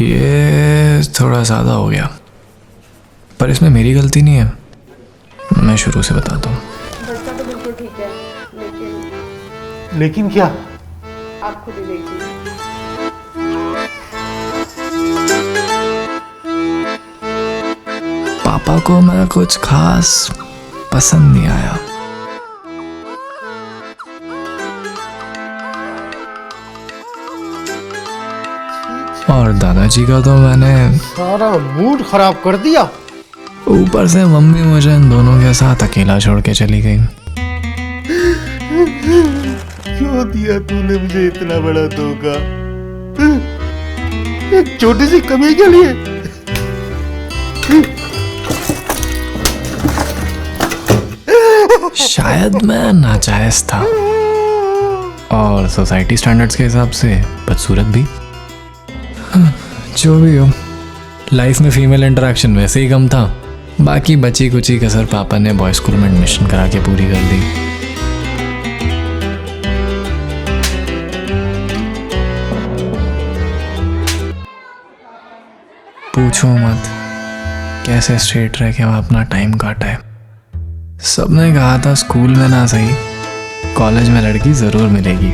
ये थोड़ा ज़्यादा हो गया, पर इसमें मेरी गलती नहीं है। मैं शुरू से बताता हूँ। बच्चा तो बिल्कुल ठीक है, लेकिन क्या? आप खुद ही देखिए। पापा को मैं कुछ खास पसंद नहीं आया। और दादाजी का तो मैंने सारा मूड खराब कर दिया। ऊपर से मम्मी मुझे इन दोनों के साथ अकेला छोड़ के चली गई। क्यों दिया तूने मुझे इतना बड़ा धोखा? एक छोटी सी कमी के लिए। शायद मैं नाजायज था और सोसाइटी स्टैंडर्ड्स के हिसाब से बदसूरत भी। जो भी हो, लाइफ में फीमेल इंटरेक्शन वैसे ही कम था। बाकी बची कुची कसर पापा ने बॉय स्कूल में एडमिशन करा के पूरी कर दी। पूछो मत कैसे स्ट्रेट रह के वहाँ अपना टाइम काटा है। सबने कहा था स्कूल में ना सही, कॉलेज में लड़की जरूर मिलेगी।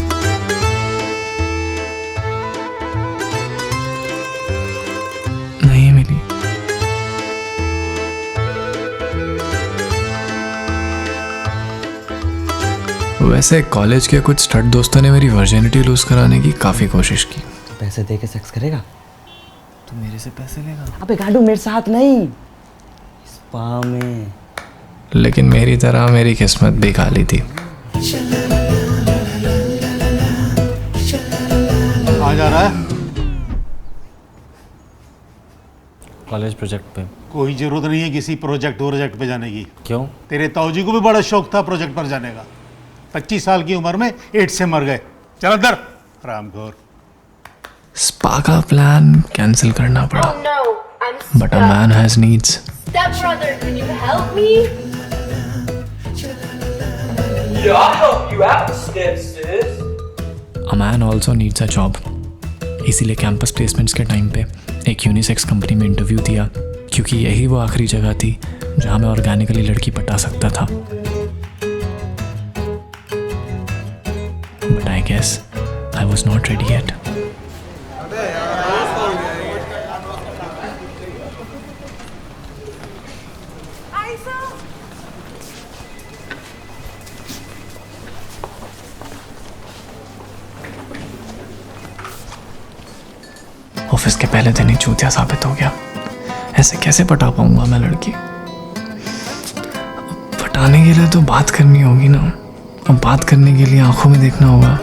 नहीं मिली। वैसे कॉलेज के कुछ स्टड दोस्तों ने मेरी वर्जिनिटी लूज कराने की काफी कोशिश की। पैसे दे के सेक्स करेगा? तू मेरे से पैसे लेगा? अबे गांडू, मेरे साथ नहीं, स्पा में। लेकिन मेरी तरह मेरी किस्मत भी खाली थी। आ जा रहा है? कॉलेज प्रोजेक्ट पे। कोई जरूरत नहीं है किसी प्रोजेक्ट पे जाने की। क्यों? तेरे ताऊजी को भी बड़ा शौक था प्रोजेक्ट पर जाने का। 25 साल की उम्र में एड्स से मर गए। चल अंदर रामघोर। स्पा का प्लान कैंसिल करना पड़ा। Oh no, I'm but a man has needs. Stepbrother, can you help me? Yeah, I'll help you out, step sis. A man also needs a job. इसीलिए कैंपस प्लेसमेंट्स के time पे एक unisex company में interview दिया, क्योंकि यही वो आखिरी जगह थी जहाँ मैं ऑर्गेनिकली लड़की पटा सकता था। But I guess I was not ready yet. Office के पहले दिन ही चूतिया साबित हो गया। ऐसे कैसे पटा पाऊंगा मैं लड़की? पटाने के लिए तो बात करनी होगी ना, अब बात करने के लिए आंखों में देखना होगा।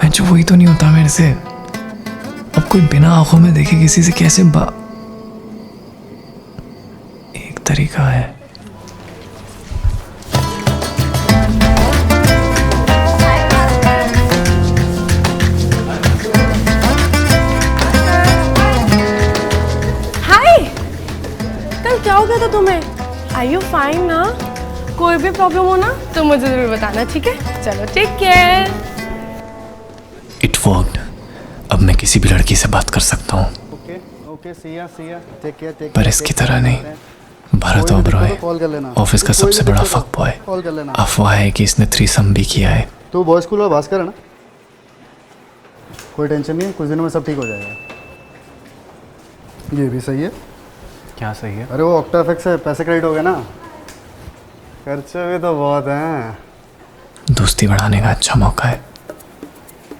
मैं जो वही तो नहीं होता मेरे से। अब कोई बिना आंखों में देखे किसी से कैसे एक तरीका है। क्या हो गया था तुम्हें? आर यू फाइन ना? कोई भी प्रॉब्लम हो ना तो मुझे जरूर बताना, ठीक है? चलो टेक केयर। It worked. अब मैं किसी भी लड़की से बात कर सकता हूँ, पर इसकी तरह नहीं। भरत ओबरॉय, ऑफिस का सबसे बड़ा फक बॉय, अफवाह है कि इसने थ्रीसम भी किया है। तो बॉय स्कूल में भास्कर है ना? कोई टेंशन नहीं है, कुछ दिनों में सब ठीक हो जाएगा। ये भी सही है। क्या सही है? अरे वो ऑक्टाफेक्स से पैसे क्रेडिट हो गए ना, खर्चे भी तो बहुत हैं। दोस्ती बढ़ाने का अच्छा मौका है।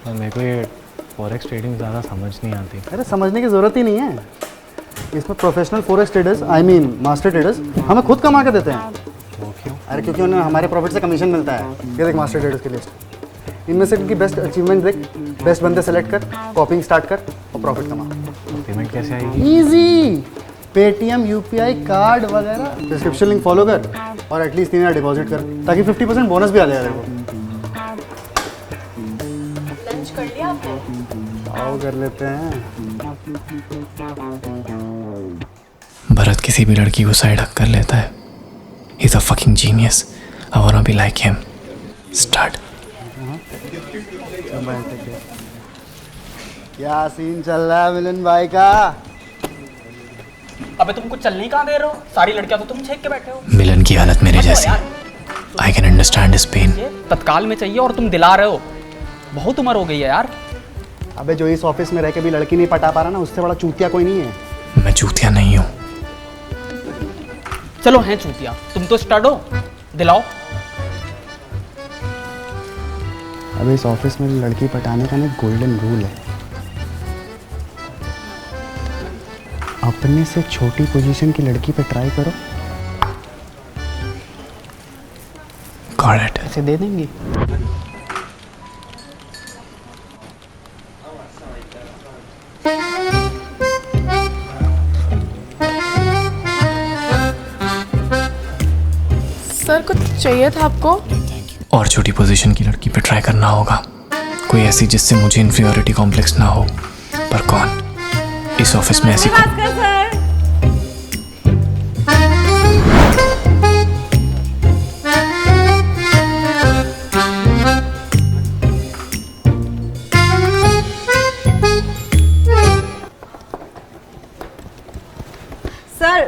और मेरे को ये फॉरेक्स ट्रेडिंग ज़्यादा समझ नहीं आती। अरे समझने की ज़रूरत ही नहीं है, इसमें professional forex traders, I mean master traders हमें खुद कमा के देते हैं। वो क्यों? अरे क्योंकि उन्हें हमारे प्रॉफिट से कमीशन मिलता है। ये देख मास्टर ट्रेडर्स की लिस्ट, इनमें से इनकी बेस्ट अचीवमेंट देख, बेस्ट बंदे सेलेक्ट कर, कॉपिंग स्टार्ट कर और प्रॉफिट कमा। पेमेंट कैसे आएगी? ईजी, पेटीएम, यूपीआई, कार्ड वगैरह। डिस्क्रिप्शन लिंक फॉलो कर और एटलीस्ट 3,000 डिपॉजिट कर, ताकि 50% बोनस भी आ जाएगा तेरे को। लंच कर लिया आपने? आओ कर लेते हैं। भरत किसी भी लड़की को साइड हक कर लेता है। He's a fucking genius. I wanna be like him. Start. क्या सीन चल रहा है मिलन भाई का? अबे तुमको चलने कहाँ दे रहे हो? सारी लड़कियां तो तुम छेक के बैठे हो। मिलन की हालत मेरे जैसी। I can understand his pain. ये तत्काल में चाहिए और तुम दिला रहे हो। बहुत उम्र हो गई है यार। अबे जो इस ऑफिस में रह के भी लड़की नहीं पटा पा रहा ना, उससे बड़ा चूतिया कोई नहीं है। मैं चूतिया नहीं हूँ। चलो हैं चूतिया, तुम तो स्टड हो, दिलाओ। अबे इस ऑफिस में लड़की पटाने का ना गोल्डन रूल है, अपने से छोटी पोजीशन की लड़की पे ट्राई करो, गॉट इट। ऐसे दे देंगे। सर कुछ चाहिए था आपको? और छोटी पोजीशन की लड़की पे ट्राई करना होगा, कोई ऐसी जिससे मुझे इन्फीरियरिटी कॉम्प्लेक्स ना हो। पर कौन? इस ऑफिस में ऐसी सर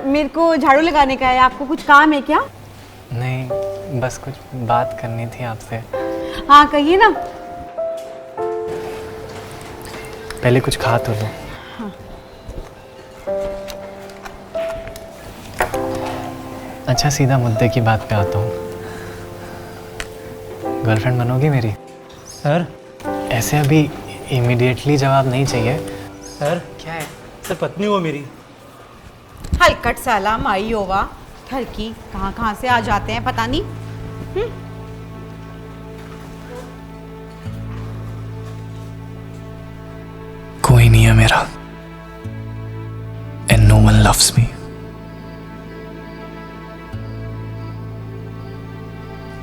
मेरे को झाड़ू लगाने का है, आपको कुछ काम है क्या? नहीं, बस कुछ बात करनी थी आपसे। हाँ कहिए ना। पहले कुछ खा तो लो। हाँ। अच्छा सीधा मुद्दे की बात पे आता हूँ। गर्लफ्रेंड बनोगी मेरी? सर ऐसे अभी इमीडिएटली जवाब नहीं चाहिए। सर क्या है? सर पत्नी हो मेरी। हलकट साला माई होवा ठरकी, कहाँ से आ जाते हैं पता नहीं। कोई नहीं है मेरा, and no one loves me।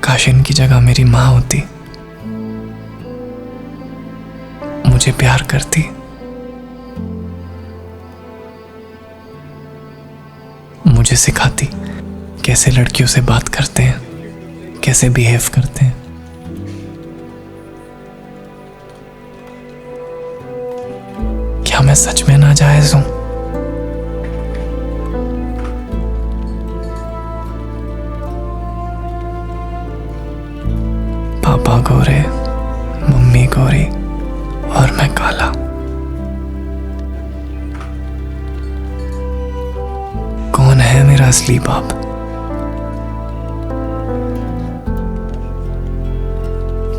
काश इनकी जगह मेरी माँ होती, मुझे प्यार करती, मुझे सिखाती कैसे लड़कियों से बात करते हैं, कैसे बिहेव करते हैं। क्या मैं सच में नाजायज हूं? पापा गोरे, मम्मी गोरी और मैं काला। कौन है मेरा असली बाप?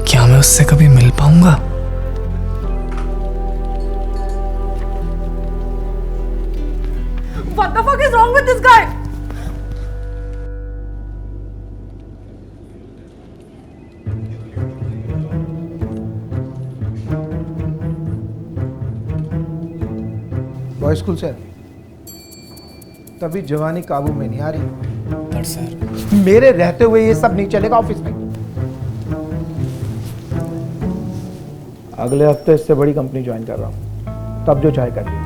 क्या मैं उससे कभी मिल पाऊंगा? What the fuck is wrong with this guy? Boy school से तभी जवानी काबू में नहीं आ रही। पर सर, मेरे रहते हुए ये सब नहीं चलेगा ऑफिस में। अगले हफ्ते इससे बड़ी कंपनी ज्वाइन कर रहा हूं, तब जो चाहे कर लियो,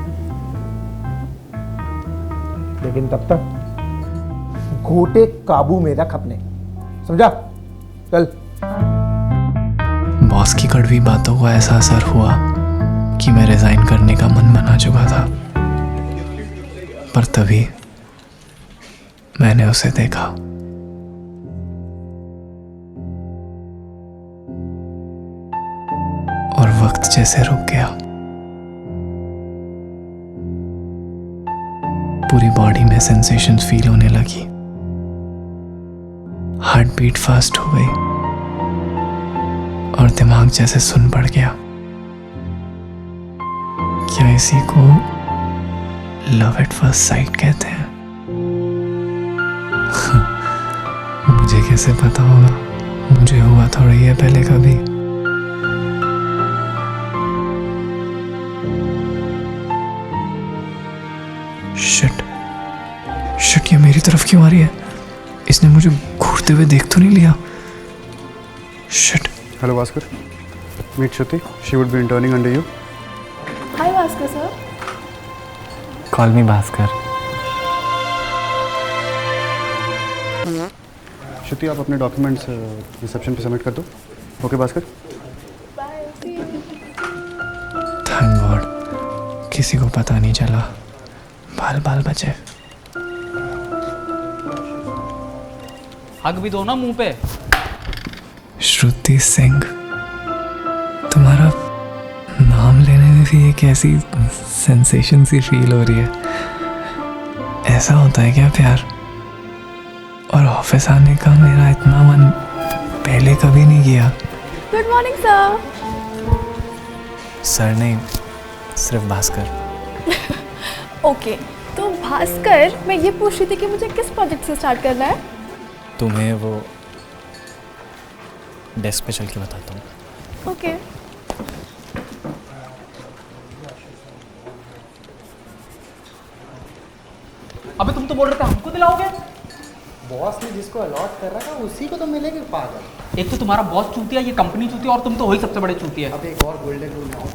लेकिन तब तक घोटे काबू में रख अपने, समझा? चल। बॉस की कड़वी बातों का ऐसा असर हुआ कि मैं रिजाइन करने का मन बना चुका था। पर तभी मैंने उसे देखा। और वक्त जैसे रुक गया। पूरी बॉडी में सेंसेशंस फील होने लगी, हार्ट बीट फास्ट हो गई और दिमाग जैसे सुन पड़ गया। क्या इसी को लव एट फर्स्ट साइट कहते हैं? मुझे कैसे पता होगा? मुझे हुआ थोड़ी है पहले कभी। शिट, ये मेरी तरफ क्यों आ रही है? इसने मुझे घूरते हुए देख तो नहीं लिया? Shit. Hello Bhaskar, meet Shruti, she would be interning under you. Hi Bhaskar sir. Call me Bhaskar. Shruti आप अपने डॉक्यूमेंट्स रिसेप्शन पे सबमिट कर दो। ओके भास्कर। Thank God. किसी को पता नहीं चला, बाल बाल बचे। हक भी दो ना मुंह पे। श्रुति सिंह, तुम्हारा नाम लेने में भी एक ऐसी सेंसेशन सी फील हो रही है। ऐसा होता है क्या प्यार? और ऑफिस आने का मेरा इतना मन पहले कभी नहीं किया। Good morning sir. सर नहीं, सिर्फ भास्कर। ओके, तो भास्कर, मैं ये पूछ रही थी कि मुझे किस प्रोजेक्ट से स्टार्ट करना है? तुम्हें वो डेस्क पे चल के बताता हूँ। ओके। अबे तुम तो बोल रहे थे हमको दिलाओगे। बॉस ने जिसको अलॉट कर रखा है उसी को तो मिलेगी पागल। एक तो तुम्हारा बॉस चूतिया, ये कंपनी चूतिया, और तुम तो वही सबसे बड़े चूतिया। अब एक और गोल्डन रूल ना हो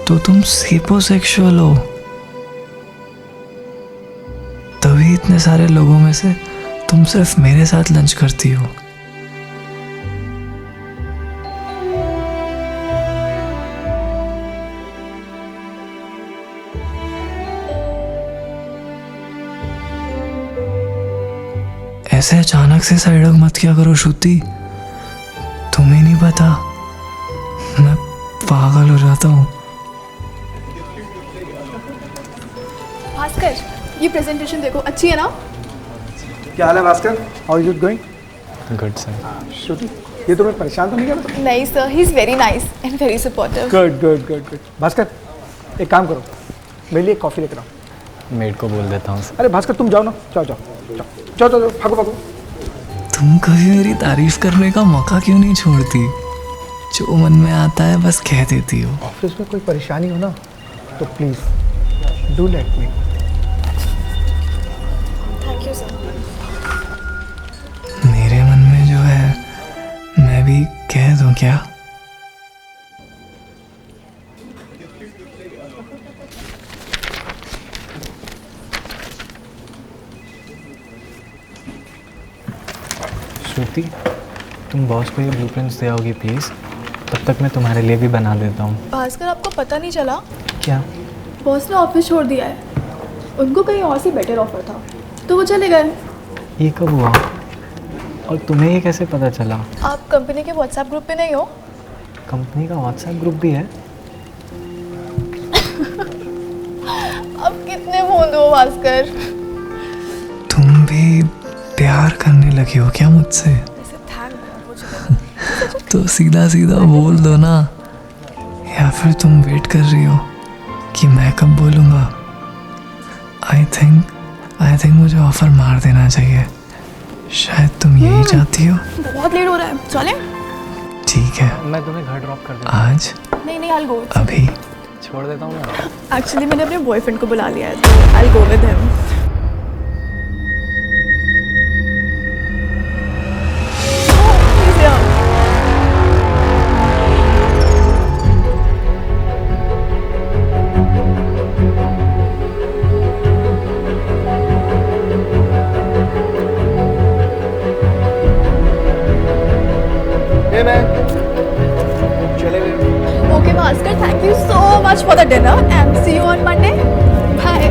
तो तुम सेपोसेक्सुअल हो, तभी इतने सारे लोगों में से तुम सिर्फ मेरे साथ लंच करती हो। ऐसे अचानक से साइड हग मत किया करो श्रुति, तुम्हें नहीं पता मैं पागल हो जाता हूँ। भास्कर, ये प्रेजेंटेशन देखो, अच्छी है ना? क्या हाल है Bhaskar? How is it going? Good sir. Shruti, ये तुम्हें परेशान तो नहीं कर रहा? नहीं sir, he is very nice and very supportive. Good good good good. Bhaskar, एक काम करो, मेरे लिए कॉफ़ी लेकर आओ। मेड को बोल देता हूँ। अरे भास्कर, तुम जाओ ना, जाओ जाओ जाओ जाओ जाओ, भागो भागो। तुम कभी मेरी तारीफ करने का मौका क्यों नहीं छोड़ती? जो मन में आता है बस कह देती हो। ऑफिस में कोई परेशानी हो ना तो please do let me. Thank you sir. मेरे मन में जो है मैं भी कह दूं क्या? श्रुति, तुम बॉस को ये ब्लूप्रिंट्स दे आओगी प्लीज़? तब तक मैं तुम्हारे लिए भी बना देता हूँ। भास्कर, आपको पता नहीं चला? क्या? बॉस ने ऑफिस छोड़ दिया है। उनको कहीं और से बेटर ऑफर था तो वो चले गए। ये कब हुआ? और तुम्हें ये कैसे पता चला? आप कंपनी के व्हाट्सएप ग्रुप पे नहीं हो? कंपनी का व्हाट्सएप ग्रुप भी है? अब कितने बूंद हो भास्कर? तुम भी प्यार करने लगी हो क्या मुझसे? ऐसे थैंक गॉड। तो सीधा सीधा बोल दो ना, या फिर तुम वेट कर रही हो कि मैं कब बोलूँगा? आई थिंक मुझे ऑफर मार देना चाहिए। शायद तुम यही चाहती हो। बहुत लेट हो रहा है, चलें? ठीक है, मैं तुम्हें घर ड्रॉप कर दूँ। आज? नहीं नहीं, I'll go। अभी? छोड़ देता हूँ मैं। एक्चुअली मैंने अपने बॉयफ्रेंड को बुला लिया है तो I'll go with him। Okay, Bhaskar, thank you so much for the dinner and see you on Monday. Bye.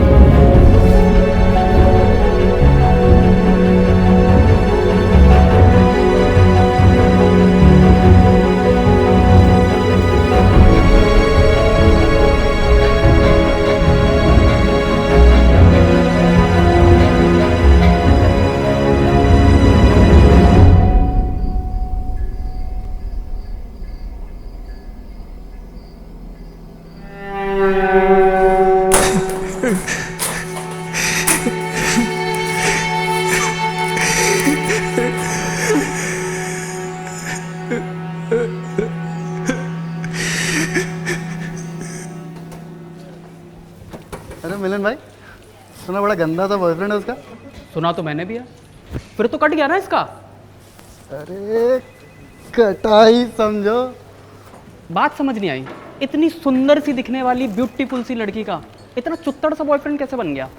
अरे मिलन भाई, सुना बड़ा गंदा सा बॉयफ्रेंड है उसका। सुना तो मैंने भी है, फिर तो कट गया ना इसका। अरे कटाई समझो। बात समझ नहीं आई, इतनी सुंदर सी दिखने वाली ब्यूटीफुल सी लड़की का इतना चुत्तड़ सा बॉयफ्रेंड कैसे बन गया?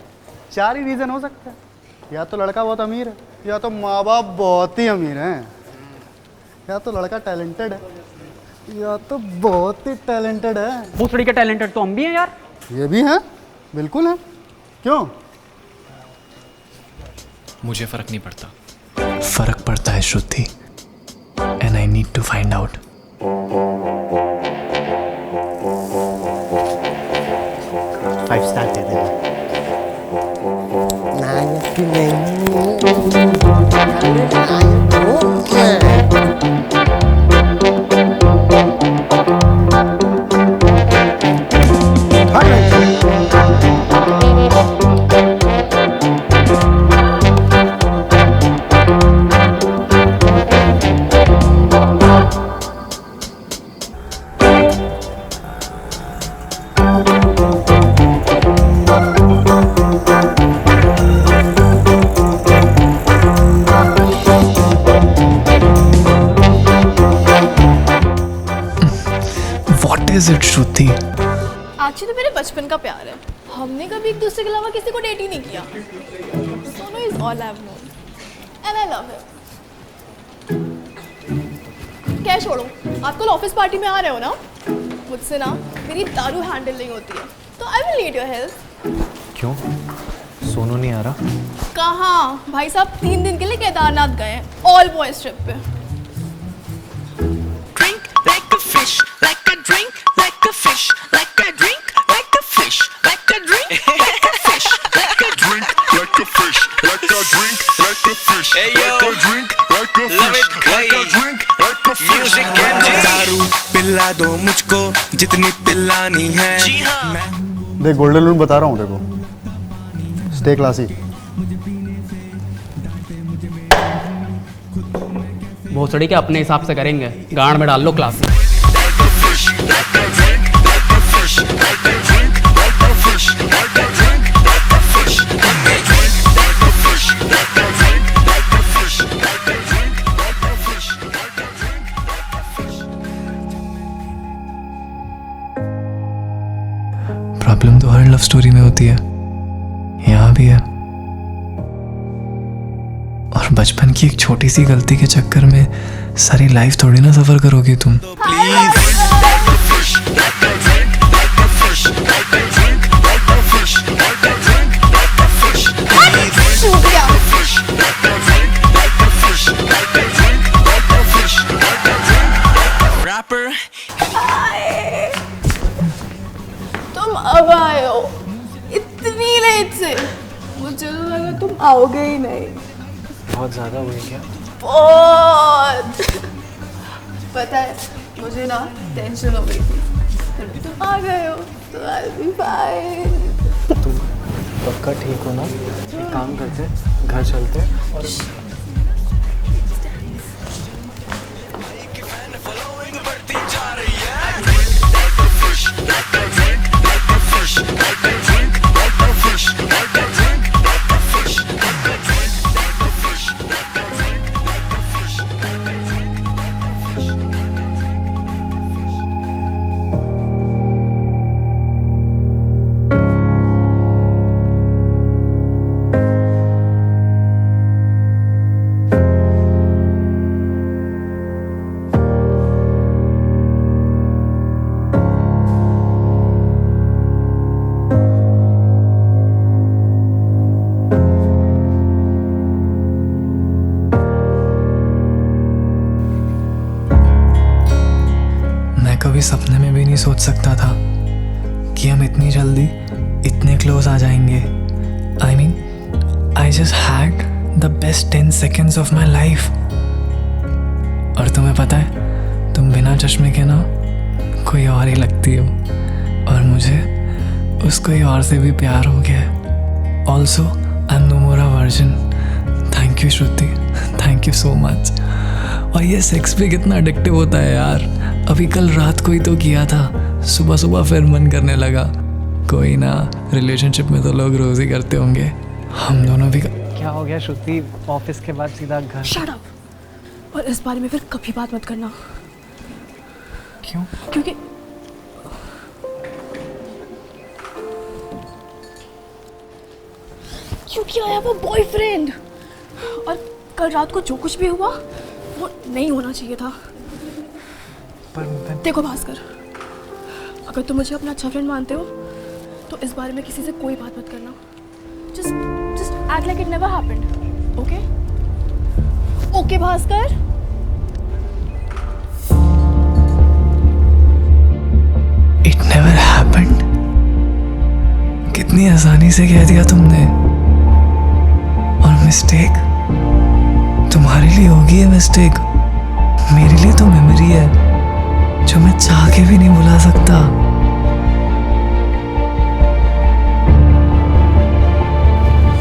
4 ही रीज़न हो सकता है। या तो लड़का बहुत अमीर है, या तो माँ बाप बहुत ही अमीर हैं, या तो लड़का टैलेंटेड है, या तो बहुत ही टैलेंटेड है। भोसड़ी के टैलेंटेड तो हम भी हैं यार। ये भी है, बिल्कुल है। क्यों? मुझे फर्क नहीं पड़ता। फर्क पड़ता है Shruti, and I need to find out. Five star दे दे। What is it, Shruti? Actually तो मेरे बचपन का प्यार है। हमने कभी एक दूसरे के अलावा किसी को डेट ही नहीं किया। Sonu is all I have known and I love him. क्या छोड़ो, आप कल ऑफिस पार्टी में आ रहे हो ना? मुझसे ना मेरी दारू हैंडल नहीं होती है, तो I will need your help. क्यों? सोनू नहीं आ रहा? कहाँ भाई साहब, 3 दिन के लिए केदारनाथ गए हैं, ऑल बॉयज ट्रिप पे। पिला दो मुझको जितनी पिलानी है। देख गोल्डन रूल बता रहा हूँ देखो, स्टे क्लासी। भोसड़ी के अपने हिसाब से करेंगे, गाड़ में डाल लो क्लास में। प्रॉब्लम तो हर लव स्टोरी में होती है, यहाँ भी है। और बचपन की एक छोटी सी गलती के चक्कर में सारी लाइफ थोड़ी ना सफर करोगी तुम। तुम अब आए हो इतनी लेट से, मुझे तो लगा तुम आओगे ही नहीं। बहुत ज़्यादा हुई क्या? बहुत पता है, मुझे ना टेंशन हो गई थी। तुम आ गए हो तो आई बी फाइन। तुम पक्का ठीक हो ना? एक काम करते, घर चलते और कभी सपने में भी नहीं सोच सकता था कि हम इतनी जल्दी इतने क्लोज आ जाएंगे। I mean I just had the best 10 seconds of my life. और तुम्हें पता है, तुम बिना चश्मे के ना कोई और ही लगती हो, और मुझे उस कोई और से भी प्यार हो गया। Also I am no more a virgin. Thank you Shruti, thank you so much. और ये सेक्स भी कितना एडिक्टिव होता है यार। अभी कल रात को ही तो किया था, सुबह सुबह फिर मन करने लगा। कोई ना, रिलेशनशिप में तो लोग रोज ही करते होंगे, हम दोनों भी। क्या हो गया श्रुति? ऑफिस के बाद सीधा घर? शट अप, और इस बारे में फिर कभी बात मत करना। क्यों? क्योंकि आई हैव अ बॉयफ्रेंड, और कल रात को जो कुछ भी हुआ वो नहीं होना चाहिए था। पर मैं देखो भास्कर, अगर तुम मुझे अपना अच्छा फ्रेंड मानते हो तो इस बारे में किसी से कोई बात मत करना. Just act like it never happened. Okay? Okay, Bhaskar? It never happened. कितनी आसानी से कह दिया तुमने. और मिस्टेक तुम्हारे लिए होगी है मिस्टेक, मेरे लिए तो मेमोरी है जो मैं चाह के भी नहीं भुला सकता.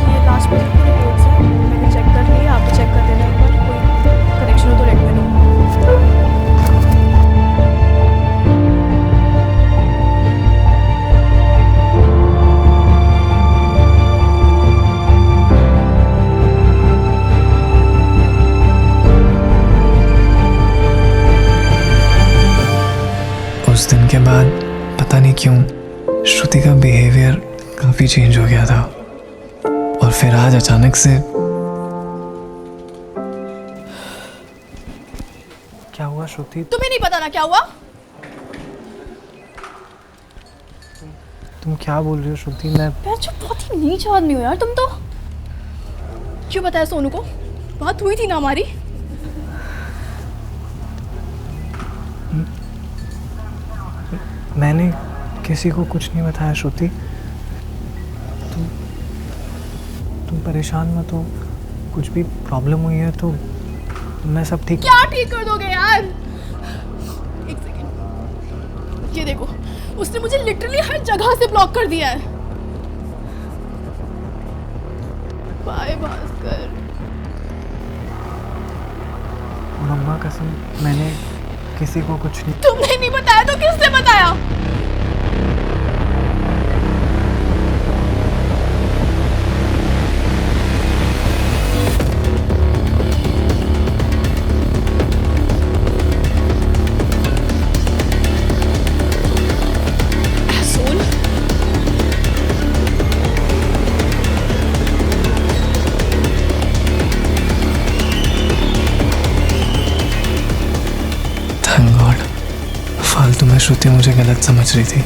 ये लास्ट में रिपोर्ट्स हैं, मैंने चेक कर लिया, आप भी चेक कर देना एक बार, कोई करेक्शन हो तो लेट मी नो. उस दिन के बाद पता नहीं क्यों श्रुति का बिहेवियर काफी चेंज हो गया था. और फिर आज अचानक से क्या हुआ श्रुति? तुम्हें नहीं पता ना क्या हुआ? तुम क्या बोल रही हो श्रुति? मैं यार जो बहुत ही नीच आदमी हो यार तुम तो. क्यों बताया सोनू को? बात हुई थी ना हमारी. मैंने किसी को कुछ नहीं बताया श्रुति. तुम परेशान मत हो. कुछ भी प्रॉब्लम हुई है तो मैं सब ठीक. क्या ठीक कर दोगे यार? एक सेकंड, ये देखो, उसने मुझे लिटरली हर जगह से ब्लॉक कर दिया है. बाय भास्कर. मम्मा कसम, मैंने किसी को कुछ नहीं. तुमने नहीं बताया तो किसने बताया? थैंक गॉड फालतू में श्रुति मुझे गलत समझ रही थी.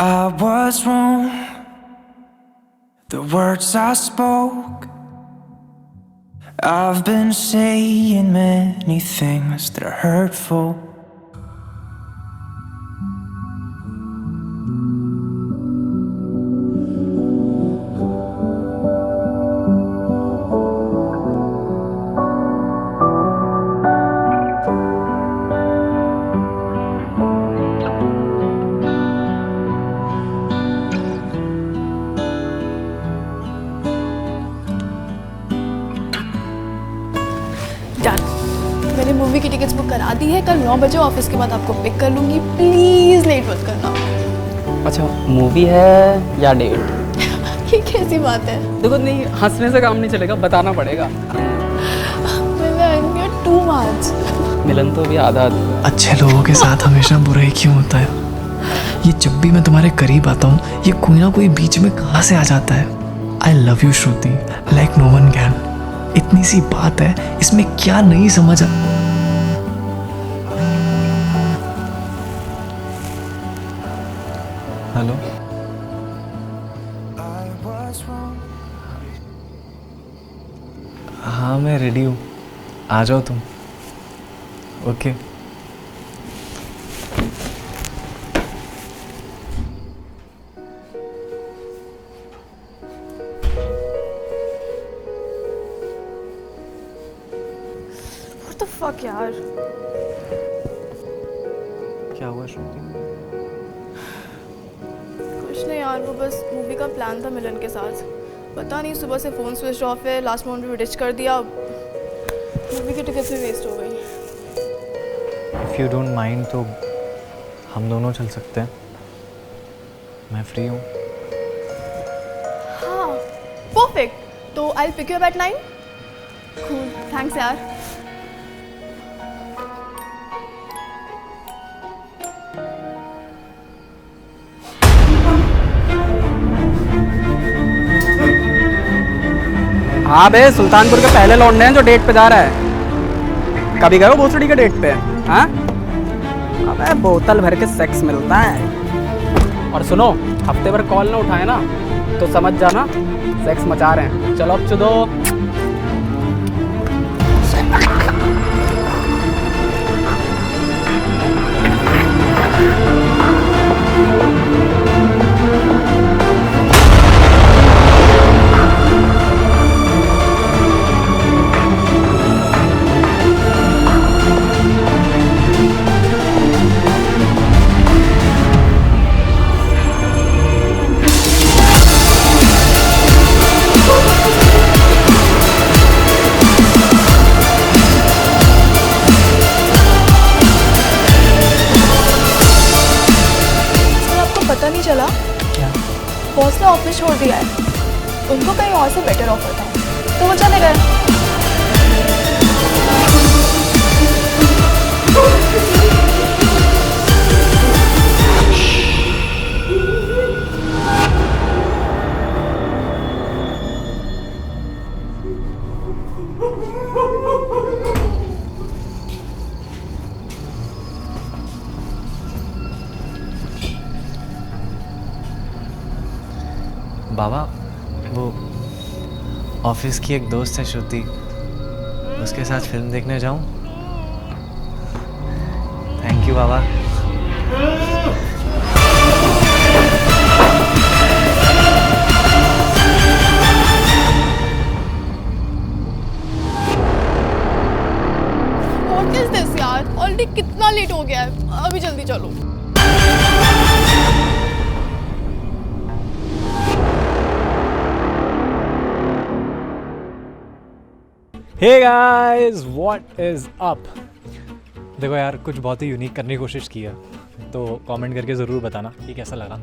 I was wrong. The words I spoke. I've been saying many things that are hurtful. मैंने मूवी की टिकट्स बुक करा दी है. कल 9 बजे ऑफिस के बाद आपको पिक कर लूंगी. प्लीज लेट मत करना. अच्छा, मूवी है या डेट? ये कैसी बात है? देखो, नहीं हंसने से काम नहीं चलेगा, बताना पड़ेगा. मिलन, टू मच. मिलन तो भी आधा अधूरा. अच्छे लोगों के साथ हमेशा बुरा ही क्यों होता है? ये जब भी मैं तुम्हारे करीब आता हूँ ये कोई ना कोई बीच में कहाँ से आ जाता है. I love you Shruti like no one can. इतनी सी बात है, इसमें क्या नहीं समझ. हेलो, हाँ मैं रेडी हूँ, आ जाओ तुम. ओके. What the fuck यार? क्या हुआ श्रुति? कुछ नहीं यार, वो बस मूवी का प्लान था मिलन के साथ। पता नहीं सुबह से फ़ोन स्विच ऑफ है, लास्ट मोमेंट पे डिच कर दिया, मूवी की टिकट भी वेस्ट हो गई। इफ़ यू डोंट माइंड तो हम दोनों चल सकते हैं, मैं फ्री हूँ। हाँ परफेक्ट, तो I will pick you up at 9। Cool, thanks यार। हाँ बे, सुल्तानपुर के पहले लौंडे हैं जो डेट पे जा रहा है। कभी गए हो भोसड़ी के डेट पे? हाँ, अबे बोतल भर के सेक्स मिलता है। और सुनो, हफ्ते भर कॉल ना उठाए ना तो समझ जाना सेक्स मचा रहे हैं। चलो अब चुदो। पता नहीं चला क्या? बॉस ने ऑफिस छोड़ दिया है, उनको कहीं और से बेटर ऑफर था तो वो चले गए। बाबा, वो ऑफिस की एक दोस्त है श्रुति, उसके साथ फिल्म देखने जाऊं? थैंक यू बाबा। What is this यार? ऑलरेडी कितना लेट हो गया है, अभी जल्दी चलो। Hey guys, what is up? देखो यार, कुछ बहुत ही यूनिक करने की कोशिश की है, तो कमेंट करके ज़रूर बताना कि कैसा लगा।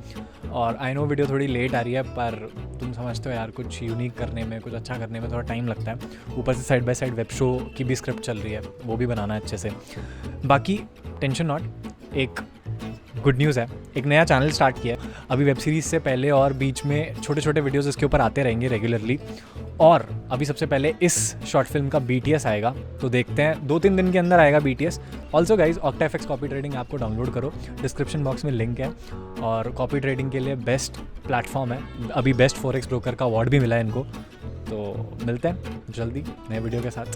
और आई नो वीडियो थोड़ी लेट आ रही है, पर तुम समझते हो यार, कुछ यूनिक करने में, कुछ अच्छा करने में थोड़ा टाइम लगता है। ऊपर से side by side web show की भी स्क्रिप्ट चल रही है, वो भी बनाना है अच्छे से। बाकी टेंशन नॉट, एक गुड न्यूज़ है, एक नया चैनल स्टार्ट किया है अभी वेब सीरीज़ से पहले, और बीच में छोटे छोटे वीडियोस इसके ऊपर आते रहेंगे रेगुलरली। और अभी सबसे पहले इस शॉर्ट फिल्म का BTS आएगा, तो देखते हैं 2-3 दिन के अंदर आएगा BTS। Also guys, OctaFX copy trading app को डाउनलोड करो, डिस्क्रिप्शन बॉक्स में लिंक है। और कॉपी ट्रेडिंग के लिए बेस्ट प्लेटफॉर्म है, अभी बेस्ट फॉरेक्स ब्रोकर का अवार्ड भी मिला है इनको। तो मिलते हैं जल्दी नए वीडियो के साथ।